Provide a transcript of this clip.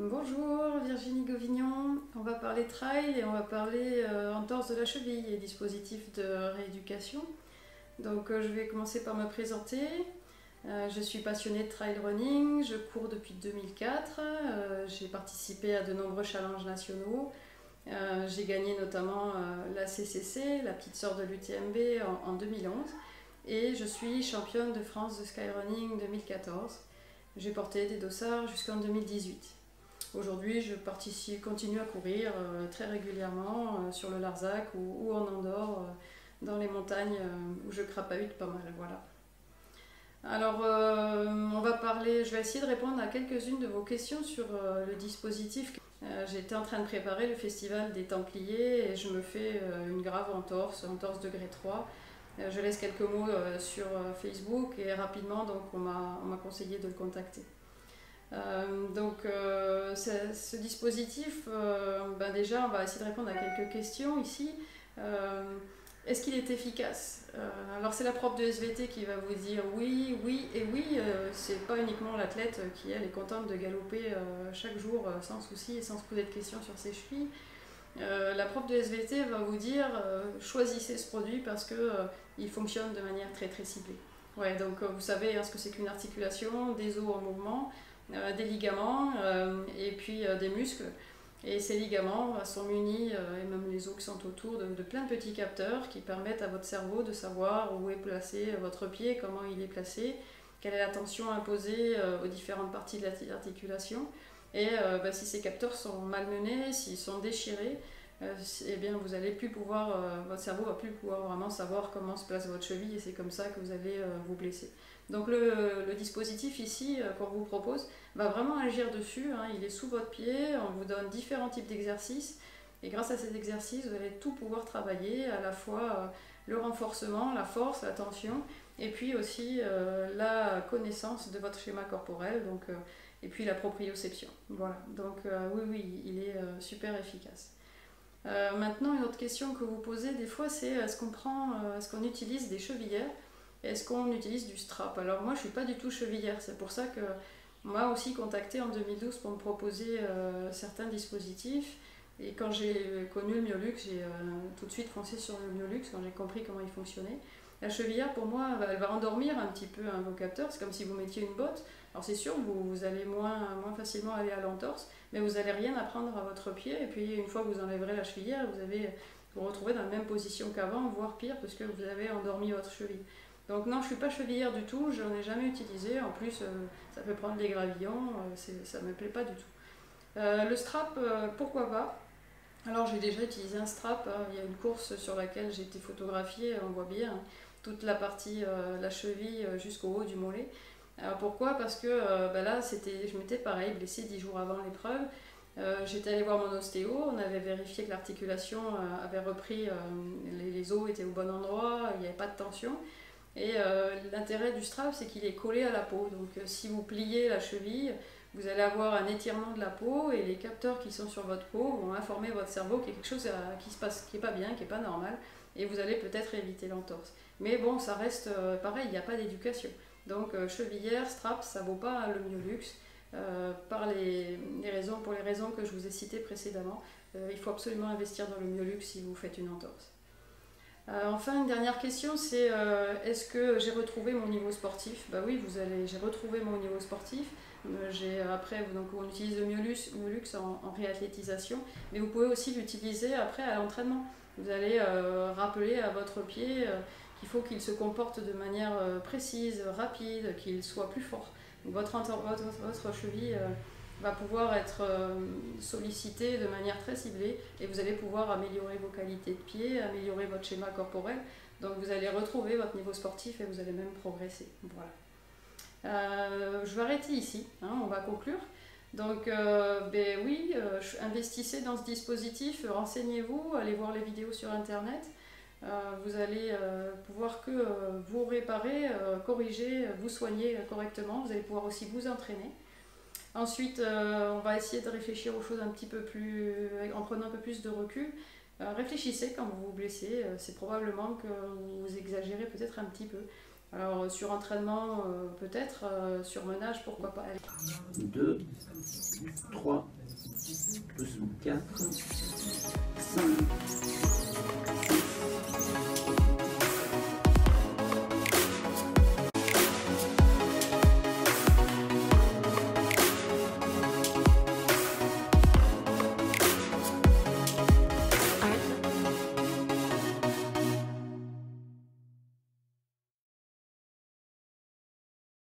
Bonjour Virginie Gauvignon, on va parler trail et on va parler entorse de la cheville et dispositif de rééducation. Je vais commencer par me présenter. Je suis passionnée de trail running, je cours depuis 2004, j'ai participé à de nombreux challenges nationaux. J'ai gagné notamment la CCC, la petite sœur de l'UTMB en 2011 et je suis championne de France de skyrunning 2014. J'ai porté des dossards jusqu'en 2018. Aujourd'hui, continue à courir très régulièrement sur le Larzac ou en Andorre, dans les montagnes où je crapahute pas mal. Voilà. Je vais essayer de répondre à quelques-unes de vos questions sur le dispositif. J'étais en train de préparer le festival des Templiers et je me fais une grave entorse degré 3. Je laisse quelques mots sur Facebook et rapidement on m'a conseillé de le contacter. Ce dispositif, déjà on va essayer de répondre à quelques questions ici. Est-ce qu'il est efficace? Alors c'est la prof de SVT qui va vous dire oui, oui et oui. C'est pas uniquement l'athlète qui elle est contente de galoper chaque jour sans souci et sans se poser de questions sur ses chevilles. La prof de SVT va vous dire choisissez ce produit parce que il fonctionne de manière très très ciblée. Ouais, vous savez ce que c'est qu'une articulation, des os en mouvement, des ligaments et puis des muscles. Et ces ligaments sont munis, et même les os qui sont autour, de plein de petits capteurs qui permettent à votre cerveau de savoir où est placé votre pied, comment il est placé, quelle est la tension imposée aux différentes parties de l'articulation. Et si ces capteurs sont malmenés, s'ils sont déchirés, eh bien vous allez plus pouvoir, votre cerveau va plus pouvoir vraiment savoir comment se place votre cheville et c'est comme ça que vous allez vous blesser. Donc le dispositif ici qu'on vous propose va vraiment agir dessus, hein. Il est sous votre pied, on vous donne différents types d'exercices et grâce à ces exercices vous allez tout pouvoir travailler, à la fois le renforcement, la force, la tension et puis aussi la connaissance de votre schéma corporel et puis la proprioception. Voilà, oui, il est super efficace. Maintenant, une autre question que vous posez des fois, c'est est-ce qu'on utilise des chevillères? Est-ce qu'on utilise du strap? Alors moi, je suis pas du tout chevillère, c'est pour ça que on m'a aussi contacté en 2012 pour me proposer certains dispositifs. Et quand j'ai connu le Myolux, j'ai tout de suite foncé sur le Myolux quand j'ai compris comment il fonctionnait. La chevillère, pour moi, elle va endormir un petit peu vos capteurs. C'est comme si vous mettiez une botte. Alors c'est sûr, vous allez moins facilement aller à l'entorse, mais vous n'allez rien apprendre à votre pied. Et puis une fois que vous enlèverez la chevillère, vous retrouvez dans la même position qu'avant, voire pire, parce que vous avez endormi votre cheville. Donc non, je ne suis pas chevillère du tout, je n'en ai jamais utilisé. En plus, ça peut prendre des gravillons, ça ne me plaît pas du tout. Le strap, pourquoi pas? Alors j'ai déjà utilisé un strap, hein. Il y a une course sur laquelle j'ai été photographiée, on voit bien toute la partie, la cheville jusqu'au haut du mollet. Alors pourquoi? Parce que je m'étais pareil blessée 10 jours avant l'épreuve. J'étais allée voir mon ostéo, on avait vérifié que l'articulation avait repris, les os étaient au bon endroit, il n'y avait pas de tension. Et l'intérêt du strap, c'est qu'il est collé à la peau. Si vous pliez la cheville, vous allez avoir un étirement de la peau et les capteurs qui sont sur votre peau vont informer votre cerveau qu'il y a quelque chose qui se passe, qui n'est pas bien, qui n'est pas normal, et vous allez peut-être éviter l'entorse. Mais bon, ça reste pareil, il n'y a pas d'éducation. Chevillère, strap, ça ne vaut pas le Myolux. Pour les raisons que je vous ai citées précédemment, il faut absolument investir dans le Myolux si vous faites une entorse. Enfin, une dernière question, c'est est-ce que j'ai retrouvé mon niveau sportif? Oui, j'ai retrouvé mon niveau sportif. On utilise le Myolux en réathlétisation, mais vous pouvez aussi l'utiliser après à l'entraînement. Vous allez rappeler à votre pied qu'il faut qu'il se comporte de manière précise, rapide, qu'il soit plus fort. Donc votre cheville va pouvoir être sollicité de manière très ciblée et vous allez pouvoir améliorer vos qualités de pied, améliorer votre schéma corporel. Donc vous allez retrouver votre niveau sportif et vous allez même progresser. Voilà. Je vais arrêter ici, hein, on va conclure. Investissez dans ce dispositif, renseignez-vous, allez voir les vidéos sur internet. Vous allez pouvoir vous réparer, corriger, vous soigner correctement. Vous allez pouvoir aussi vous entraîner. Ensuite, on va essayer de réfléchir aux choses en prenant un peu plus de recul. Réfléchissez quand vous vous blessez, c'est probablement que vous exagérez peut-être un petit peu. Alors sur entraînement peut-être, sur menage pourquoi pas. 2, 3, 4, 5.